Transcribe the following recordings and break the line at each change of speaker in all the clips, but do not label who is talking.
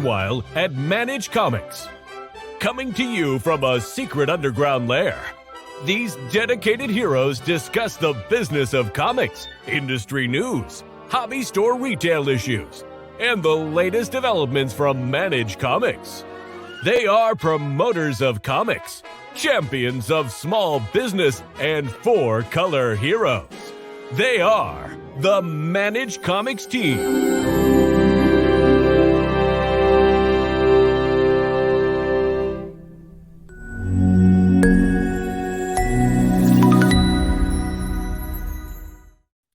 Meanwhile at Manage Comics. Coming to you from a secret underground lair, these dedicated heroes discuss the business of comics, industry news, hobby store retail issues, and the latest developments from Manage Comics. They are promoters of comics, champions of small business, and four-color heroes. They are the Manage Comics team.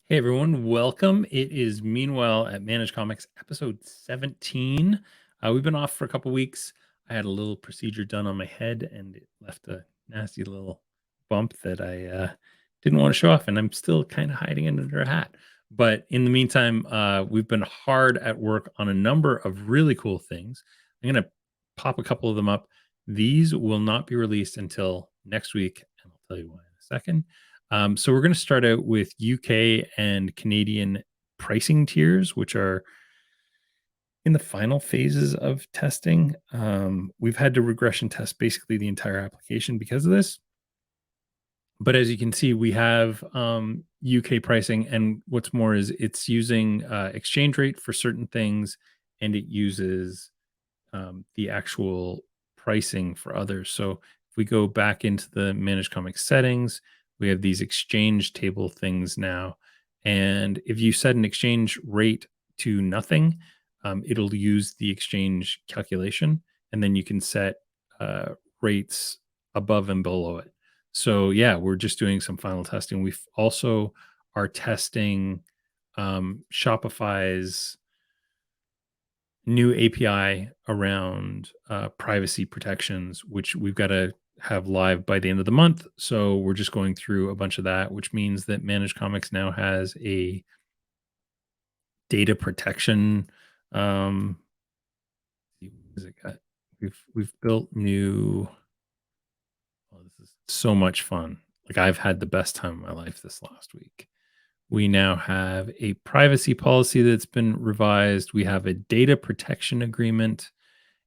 Hey everyone, welcome. It is Meanwhile at Manage Comics, episode 17. We've been off for a couple weeks. I had a little procedure done on my head and it left a nasty little bump that I didn't want to show off, and I'm still kind of hiding it under a hat. But in the meantime, we've been hard at work on a number of really cool things. I'm going to pop a couple of them up. These will not be released until next week, and I'll tell you why in a second. So we're going to start out with UK and Canadian pricing tiers, which are in the final phases of testing. We've had to regression test basically the entire application because of this. But as you can see, we have UK pricing, and what's more is it's using exchange rate for certain things, and it uses the actual pricing for others. So if we go back into the Manage Comics settings, we have these exchange table things now. And if you set an exchange rate to nothing, it'll use the exchange calculation. And then you can set rates above and below it. So yeah, we're just doing some final testing. We also are testing Shopify's new API around privacy protections, which we've got to have live by the end of the month. So we're just going through a bunch of that, which means that Manage Comics now has a data protection. We've built new. Oh, this is so much fun. Like, I've had the best time of my life this last week. We now have a privacy policy that's been revised. We have a data protection agreement,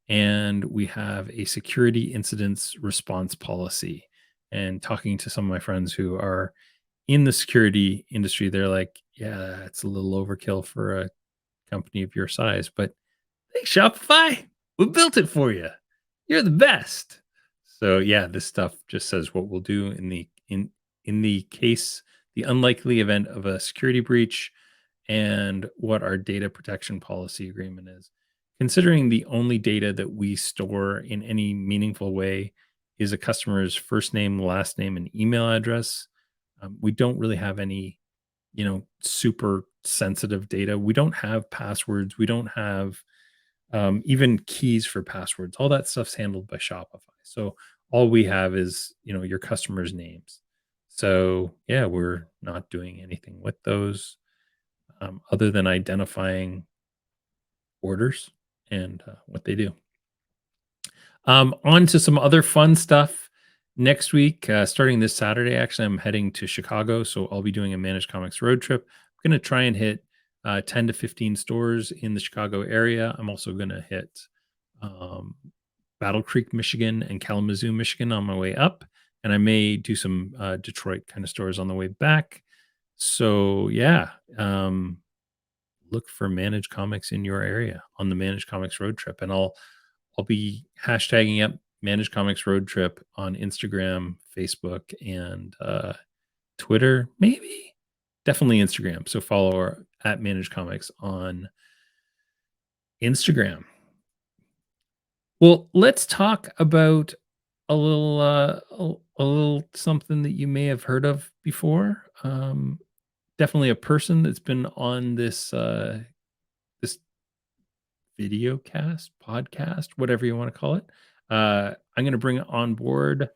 and we have a security incidents response policy. And talking to some of my friends who are in the security industry, they're like, yeah, it's a little overkill for a company of your size, but thanks, Shopify. We built it for you. You're the best. So yeah, this stuff just says what we'll do in the case, the unlikely event of a security breach, and what our data protection policy agreement is. Considering the only data that we store in any meaningful way is a customer's first name, last name, and email address, we don't really have any, super sensitive data. We don't have passwords. We don't have even keys for passwords. All that stuff's handled by Shopify. So all we have is, your customers' names. So yeah, we're not doing anything with those other than identifying orders and what they do. On to some other fun stuff next week. Starting this Saturday, actually, I'm heading to Chicago, so I'll be doing a Manage Comics road trip. I'm going to try and hit 10 to 15 stores in the Chicago area. I'm also going to hit Battle Creek, Michigan, and Kalamazoo, Michigan on my way up, and I may do some Detroit kind of stores on the way back. So yeah, look for Manage Comics in your area on the Manage Comics road trip. And I'll be hashtagging up Manage Comics road trip on Instagram, Facebook, and Twitter, maybe. Definitely Instagram. So follow our at Manage Comics on Instagram. Well, let's talk about a little something that you may have heard of before. Definitely a person that's been on this this video cast, podcast, whatever you want to call it. I'm going to bring on board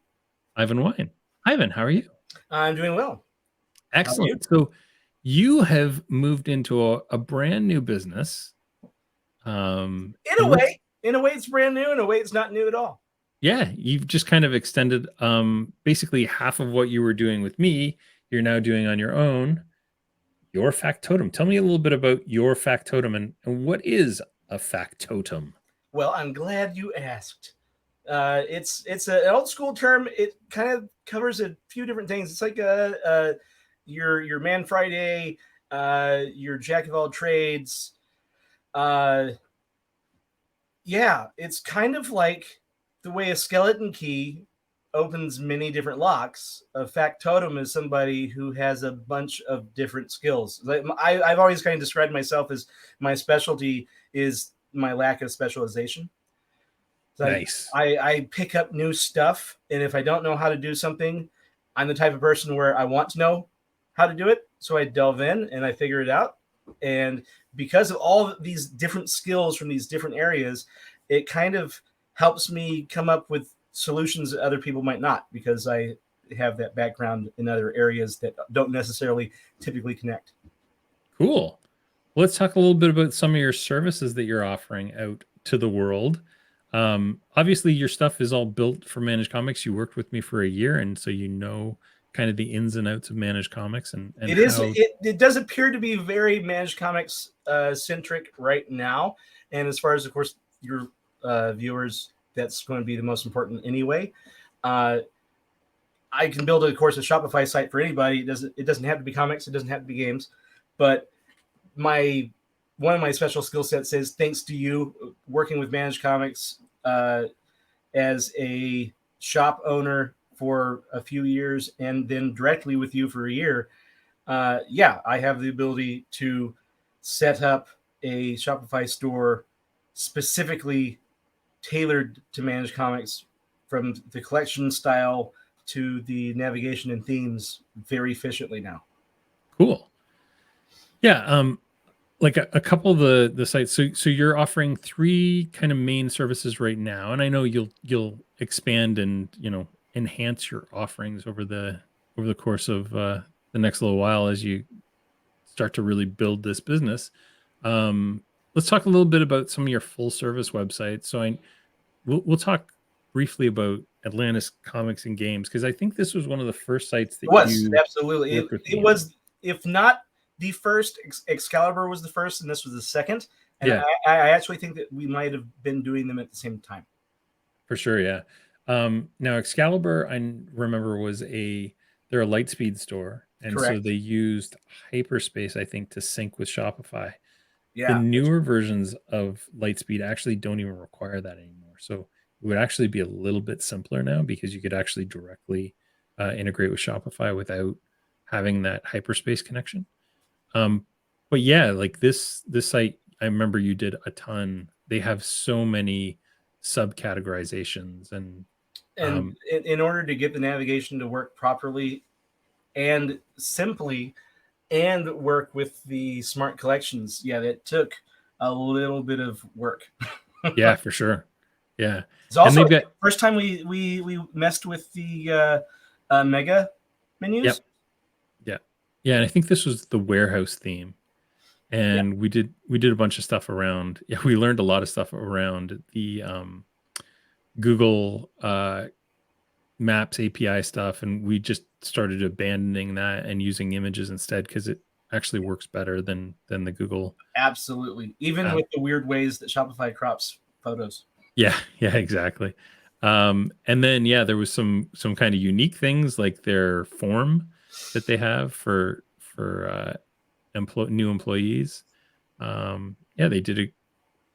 Ivan Wine. Ivan, how are you?
I'm doing well.
Excellent. So you have moved into a brand new business.
In a way, it's brand new. In a way, it's not new at all.
Yeah, you've just kind of extended basically half of what you were doing with me. You're now doing on your own. Your Factotum. Tell me a little bit about your Factotum and what is a Factotum?
Well, I'm glad you asked. It's an old school term. It kind of covers a few different things. It's like your Man Friday, your Jack of all trades. Yeah, it's kind of like the way a skeleton key opens many different locks. A factotum is somebody who has a bunch of different skills. I've always kind of described myself as my specialty is my lack of specialization.
Nice.
I pick up new stuff, and if I don't know how to do something, I'm the type of person where I want to know how to do it. So I delve in and I figure it out. And because of all of these different skills from these different areas, it kind of helps me come up with solutions that other people might not, because I have that background in other areas that don't necessarily typically connect.
Cool. Let's talk a little bit about some of your services that you're offering out to the world. Obviously, your stuff is all built for Managed Comics. You worked with me for a year, and so you know kind of the ins and outs of Managed Comics and
it does appear to be very Managed Comics centric right now. And as far as, of course, your viewers, that's going to be the most important anyway. I can build, of course, a Shopify site for anybody. It doesn't have to be comics. It doesn't have to be games. But one of my special skill sets is thanks to you working with Managed Comics as a shop owner for a few years and then directly with you for a year. I have the ability to set up a Shopify store specifically tailored to Managed Comics, from the collection style to the navigation and themes, very efficiently now.
Cool. Yeah. Like a couple of the sites. So you're offering 3 kind of main services right now, and I know you'll expand and enhance your offerings over the course of the next little while as you start to really build this business. Let's talk a little bit about some of your full service websites. So we'll talk briefly about Atlantis Comics and Games, because I think this was one of the first sites that you
absolutely it was, if not the first. Excalibur was the first, and this was the second. And
yeah,
I actually think that we might have been doing them at the same time.
For sure, yeah. Now Excalibur, I remember they're a Lightspeed store, and
Correct.
so they used Hyperspace, I think, to sync with Shopify.
Yeah.
The newer versions of Lightspeed actually don't even require that anymore. So it would actually be a little bit simpler now, because you could actually directly integrate with Shopify without having that Hyperspace connection. But yeah, like this site, I remember you did a ton. They have so many subcategorizations and
in order to get the navigation to work properly and simply and work with the smart collections, that took a little bit of work.
Yeah, for sure. Yeah.
It's also the first time we messed with the mega menus.
Yeah, and I think this was the warehouse theme. And we did a bunch of stuff around. Yeah, we learned a lot of stuff around the Google Maps API stuff, and we just started abandoning that and using images instead, because it actually works better than the Google.
Absolutely, even with the weird ways that Shopify crops photos.
Yeah, exactly. And then there was some kind of unique things, like their form that they have for new employees. They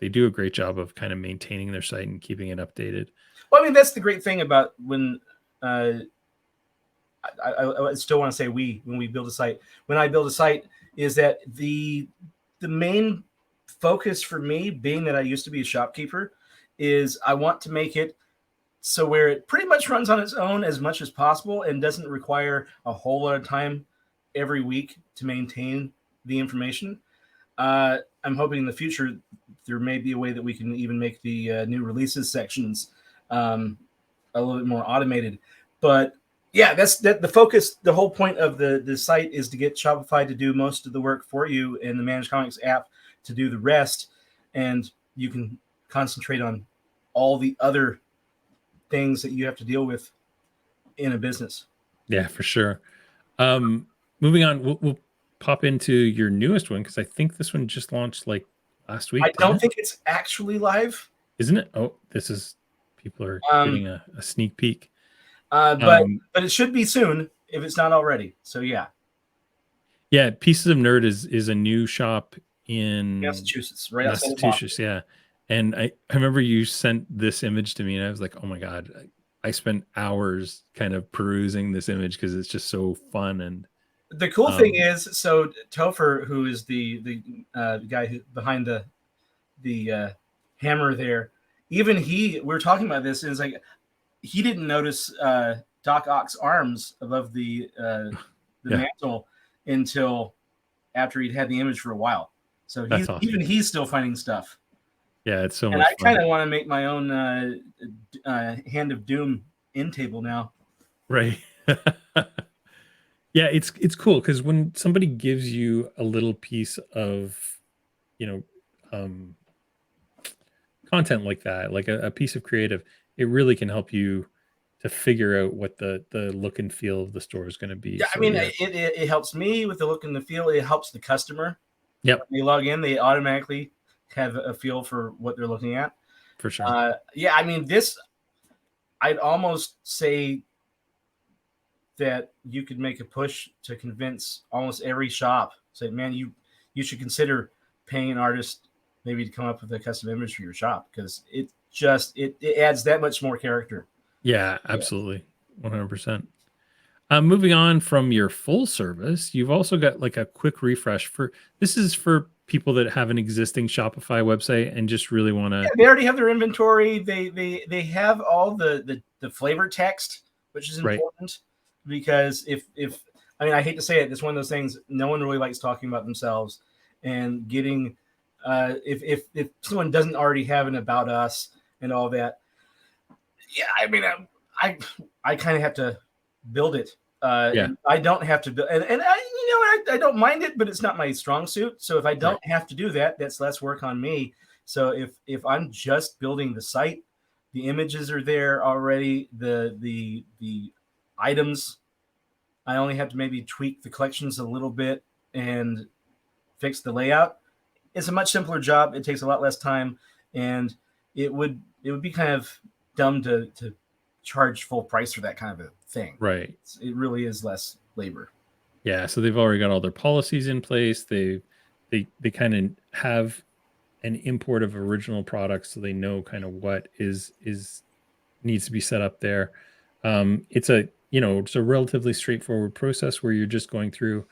do a great job of kind of maintaining their site and keeping it updated.
Well, I mean, that's the great thing about when I still want to say when we build a site. When I build a site, is that the main focus for me, being that I used to be a shopkeeper, is I want to make it so where it pretty much runs on its own as much as possible and doesn't require a whole lot of time every week to maintain the information. I'm hoping in the future there may be a way that we can even make the new releases sections a little bit more automated. But yeah, that's the focus. The whole point of the site is to get Shopify to do most of the work for you, and the Managed Comics app to do the rest, and you can concentrate on all the other things that you have to deal with in a business.
Yeah, for sure. Moving on, we'll pop into your newest one, because I think this one just launched like last week.
I don't think it's actually live.
isn't it? Oh, this is people are
Um,
getting a sneak peek.
but it should be soon if it's not already. So yeah,
Yeah, Pieces of Nerd is a new shop in
Massachusetts, right outside of Boston.
Massachusetts. Yeah, and I remember you sent this image to me, and I was like, oh my god, I spent hours kind of perusing this image because it's just so fun. And
The cool thing is, so Topher, who is the guy who behind the hammer there, even we were talking about this, and it's like he didn't notice Doc Ock's arms above the
Yeah.
mantle until after he'd had the image for a while. So
That's awesome.
even he's still finding stuff.
Yeah, it's so
And
much
I
fun.
kind of want to make my own Hand of Doom end table now.
Right. Yeah, it's cool because when somebody gives you a little piece of, you know, content like that, like a piece of creative, it really can help you to figure out what the look and feel of the store is going to be.
Yeah,
So,
I mean,
yeah.
it helps me with the look and the feel. It helps the customer.
Yep.
When they log in, they automatically have a feel for what they're looking at.
For sure.
Yeah, I mean, I'd almost say that you could make a push to convince almost every shop. Say, man, you should consider paying an artist maybe to come up with a custom image for your shop because it adds that much more character.
Yeah, absolutely. 100%. Moving on from your full service, you've also got like a quick refresh this is for people that have an existing Shopify website and just really want to.
Yeah, they already have their inventory. They have all the flavor text, which is important because if I mean, I hate to say it, it's one of those things. No one really likes talking about themselves and getting if someone doesn't already have an about us and all that. Yeah, I mean, I kind of have to build it.
Yeah.
I don't have to build, and I don't mind it, but it's not my strong suit. So if I don't have to do that, that's less work on me. So if I'm just building the site, the images are there already. The items, I only have to maybe tweak the collections a little bit and fix the layout. It's a much simpler job. It takes a lot less time, and it would be kind of dumb to charge full price for that kind of a thing.
Right.
It really is less labor.
Yeah. So they've already got all their policies in place. They kind of have an import of original products, so they know kind of what is needs to be set up there. It's a relatively straightforward process where you're just going through.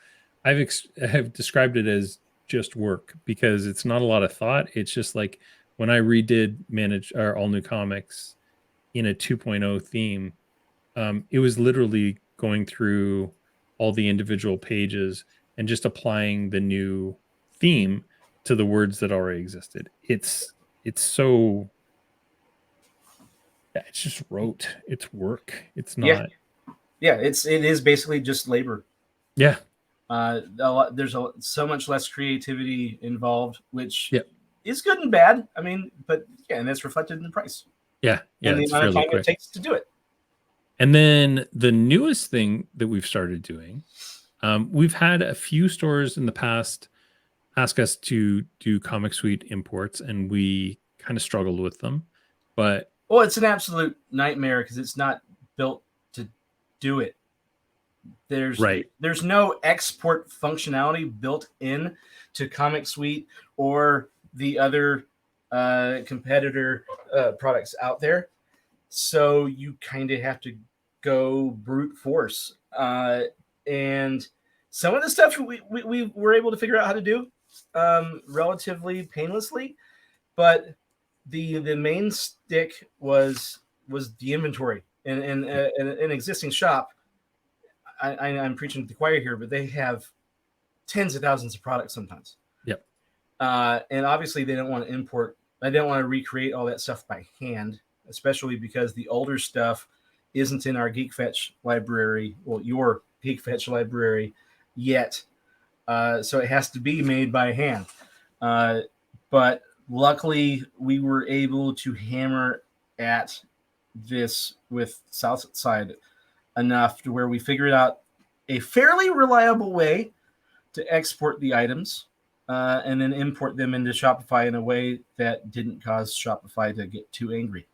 Have described it as just work because it's not a lot of thought. It's just like when I redid manage our all new comics in a 2.0 theme, it was literally going through all the individual pages and just applying the new theme to the words that already existed. It's so it's just rote. It's work. It's not.
Yeah, it is basically just labor.
Yeah.
There's so much less creativity involved, which
Yep.
is good and bad. I mean, but yeah, and that's reflected in the price.
Yeah.
And the amount of time it takes to do it.
And then the newest thing that we've started doing, we've had a few stores in the past ask us to do Comic Suite imports, and we kind of struggled with them. But
it's an absolute nightmare because it's not built to do it. There's no export functionality built in to Comic Suite or the other competitor products out there. So you kind of have to go brute force. And some of the stuff we were able to figure out how to do relatively painlessly, but the main stick was the inventory. In an existing shop, I'm preaching to the choir here, but they have tens of thousands of products sometimes.
Yep.
And obviously they don't want to import. I don't want to recreate all that stuff by hand, especially because the older stuff isn't in our GeekFetch library, well, your GeekFetch library yet. So it has to be made by hand. But luckily, we were able to hammer at this with Southside enough to where we figured out a fairly reliable way to export the items and then import them into Shopify in a way that didn't cause Shopify to get too angry.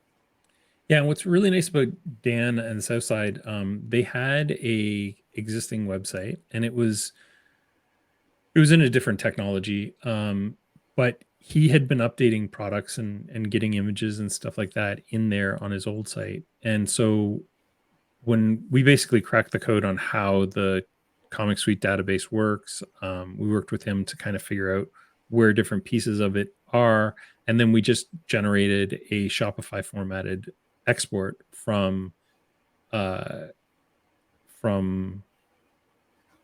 Yeah, and what's really nice about Dan and Southside, they had a existing website, and it was in a different technology, but he had been updating products and getting images and stuff like that in there on his old site. And so when we basically cracked the code on how the Comic Suite database works, we worked with him to kind of figure out where different pieces of it are, and then we just generated a Shopify formatted export from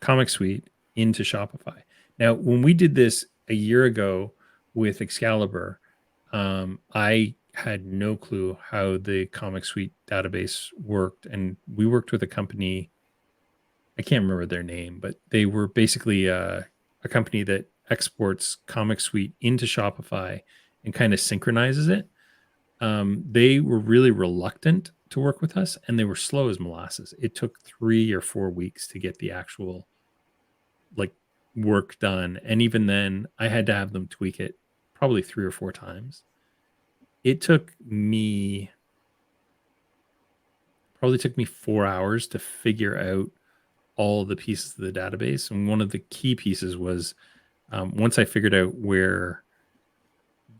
Comic Suite into Shopify. Now, when we did this a year ago with Excalibur, I had no clue how the Comic Suite database worked, and we worked with a company. I can't remember their name, but they were basically a company that exports Comic Suite into Shopify and kind of synchronizes it. They were really reluctant to work with us, and they were slow as molasses. It took 3 or 4 weeks to get the actual like work done, and even then I had to have them tweak it probably 3 or 4 times. It probably took me 4 hours to figure out all the pieces of the database, and one of the key pieces was once I figured out where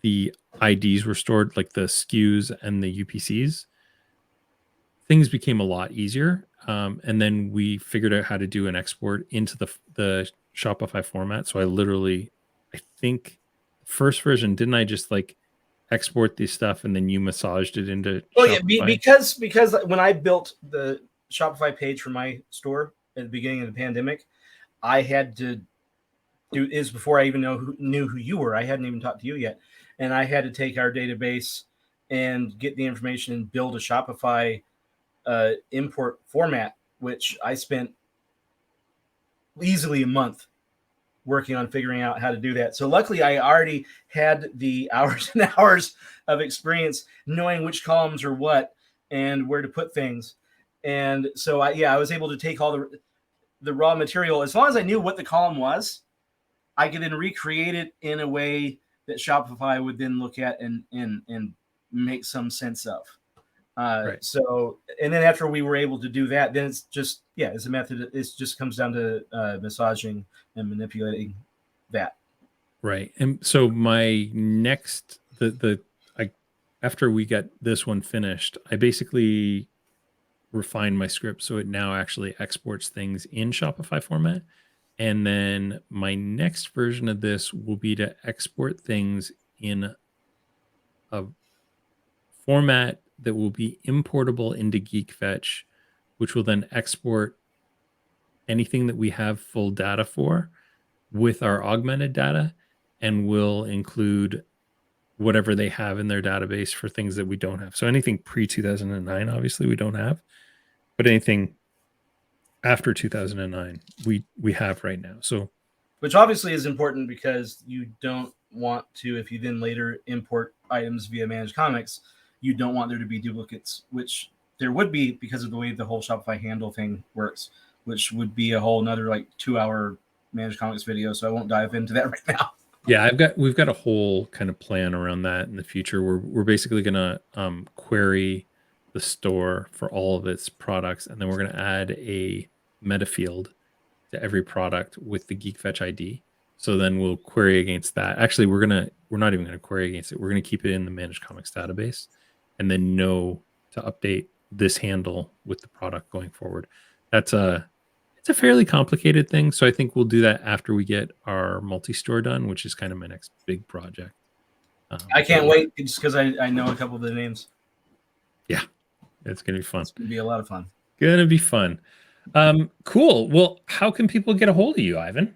the IDs were stored, like the SKUs and the UPCs, things became a lot easier. And then we figured out how to do an export into the Shopify format. So I think first version, didn't I just like export this stuff and then you massaged it into Shopify?
Yeah, because when I built the Shopify page for my store at the beginning of the pandemic, I had to do is before I even knew who you were. I hadn't even talked to you yet, and I had to take our database and get the information and build a Shopify import format, which I spent easily a month working on figuring out how to do that. So luckily I already had the hours and hours of experience knowing which columns are what and where to put things. And so I was able to take all the raw material. As long as I knew what the column was, I could then recreate it in a way that Shopify would then look at and make some sense of.
Right.
So, and then after we were able to do that, then it's just, it's a method. It just comes down to massaging and manipulating that.
Right. And so my next, after we got this one finished, I basically refined my script so it now actually exports things in Shopify format. And then my next version of this will be to export things in a format that will be importable into GeekFetch, which will then export anything that we have full data for with our augmented data, and will include whatever they have in their database for things that we don't have. So anything pre-2009, obviously we don't have, but anything after 2009, we have right now. So,
which obviously is important because you don't want to, if you then later import items via Managed Comics, you don't want there to be duplicates, which there would be because of the way the whole Shopify handle thing works, which would be a whole another like 2-hour Managed Comics video. So I won't dive into that right now.
Yeah, we've got a whole kind of plan around that in the future. We're basically gonna query the store for all of its products, and then we're gonna add a meta field to every product with the GeekFetch ID. So then we'll query against that. Actually, we're not even gonna query against it. We're gonna keep it in the Managed Comics database, and then know to update this handle with the product going forward. It's a fairly complicated thing. So I think we'll do that after we get our multi-store done, which is kind of my next big project.
I can't wait just because I know a couple of the names.
Yeah, it's going to be fun.
It's going to be a lot of fun.
Going to be fun. Cool. Well, how can people get a hold of you, Ivan?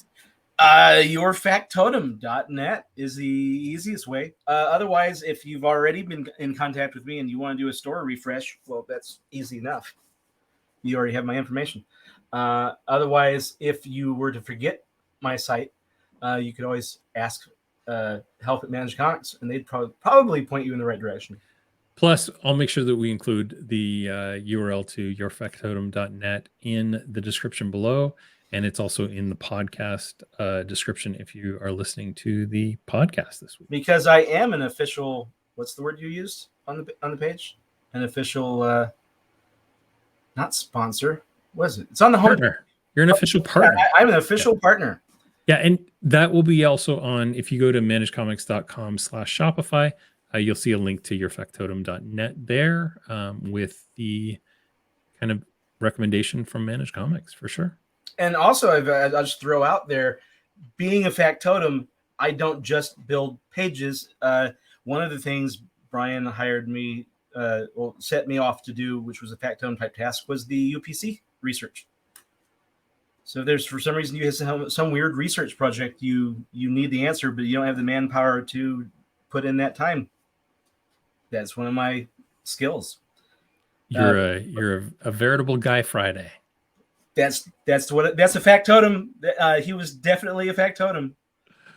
Yourfactotum.net is the easiest way. Otherwise, if you've already been in contact with me and you want to do a store refresh, well, that's easy enough. You already have my information. Otherwise, if you were to forget my site, you could always ask help at Managed Comics, and they'd probably point you in the right direction.
Plus, I'll make sure that we include the URL to yourfactotum.net in the description below. and it's also in the podcast description if you are listening to the podcast this week.
Because I am an official. What's the word you used on the page? An official, not sponsor. What is it? It's on the home.
Partner. You're an official partner.
I'm an official partner.
Yeah, and that will be also on, if you go to managedcomics.com/Shopify, you'll see a link to your factotum.net there with the kind of recommendation from Managed Comics for sure.
And also, I'll just throw out there, being a Factotum, I don't just build pages. One of the things Brian hired me, set me off to do, which was a Factotum type task, was the UPC research. So if there's, for some reason, you have some weird research project, you need the answer, but you don't have the manpower to put in that time. That's one of my skills.
You're a veritable Guy Friday.
That's a Factotum. He was definitely a Factotum.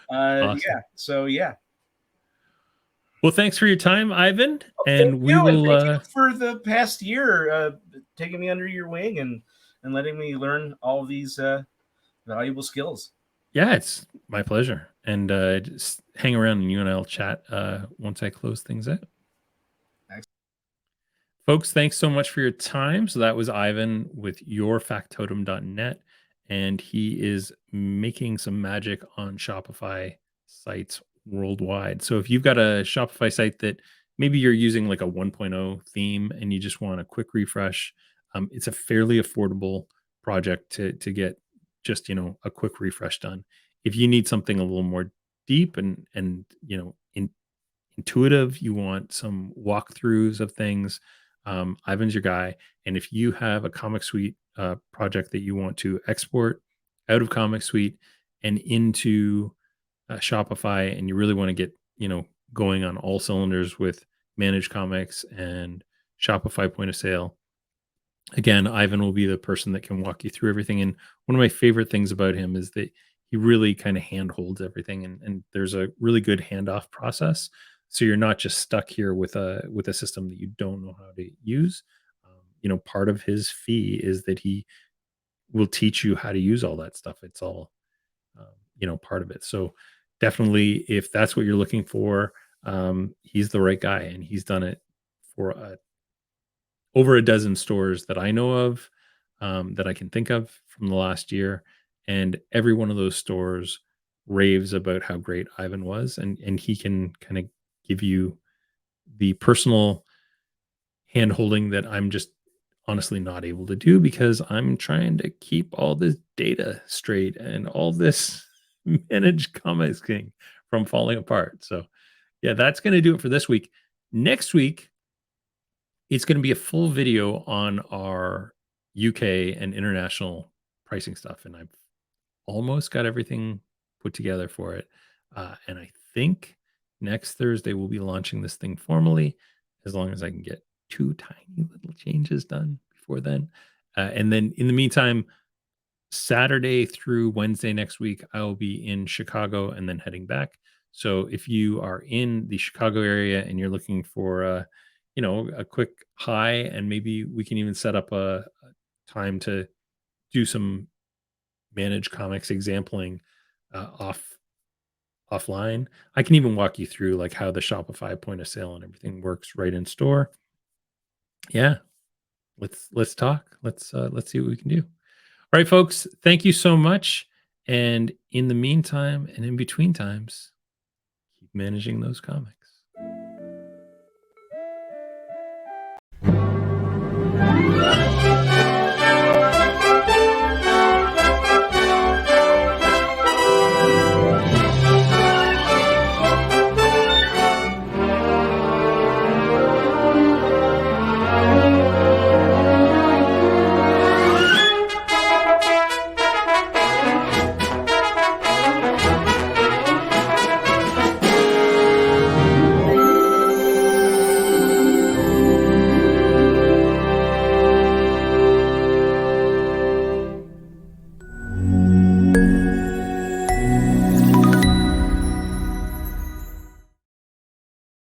Awesome.
Yeah. So yeah.
Well, thanks for your time, Ivan, and we will.
Thank you for the past year, taking me under your wing and letting me learn all of these valuable skills.
Yeah, it's my pleasure. And just hang around and you and I'll chat once I close things out.
Excellent.
Folks, thanks so much for your time. So that was Ivan with yourfactotum.net, and he is making some magic on Shopify sites worldwide. So if you've got a Shopify site that maybe you're using like a 1.0 theme and you just want a quick refresh, it's a fairly affordable project to get just, a quick refresh done. If you need something a little more deep and intuitive, you want some walkthroughs of things, Ivan's your guy. And if you have a Comic Suite project that you want to export out of Comic Suite and into Shopify, and you really want to get, going on all cylinders with Managed Comics and Shopify point of sale, again, Ivan will be the person that can walk you through everything. And one of my favorite things about him is that he really kind of handholds everything, and there's a really good handoff process. So you're not just stuck here with a system that you don't know how to use. Part of his fee is that he will teach you how to use all that stuff. It's all, part of it. So definitely, if that's what you're looking for, he's the right guy, and he's done it for over a dozen stores that I know of, that I can think of from the last year. And every one of those stores raves about how great Ivan was. And he can kind of give you the personal hand-holding that I'm just honestly not able to do, because I'm trying to keep all this data straight and all this Managed Comics thing from falling apart. So yeah, that's going to do it for this week. Next week, it's going to be a full video on our UK and international pricing stuff. And I've almost got everything put together for it. And I think next Thursday we'll be launching this thing formally, as long as I can get 2 tiny little changes done before then. And then in the meantime, Saturday through Wednesday next week, I'll be in Chicago and then heading back. So if you are in the Chicago area and you're looking for a quick hi, and maybe we can even set up a time to do some Managed Comics exampling offline. I can even walk you through like how the Shopify point of sale and everything works right in store. Yeah, let's talk. Let's see what we can do. All right, folks, thank you so much. And in the meantime and in between times, keep managing those comics.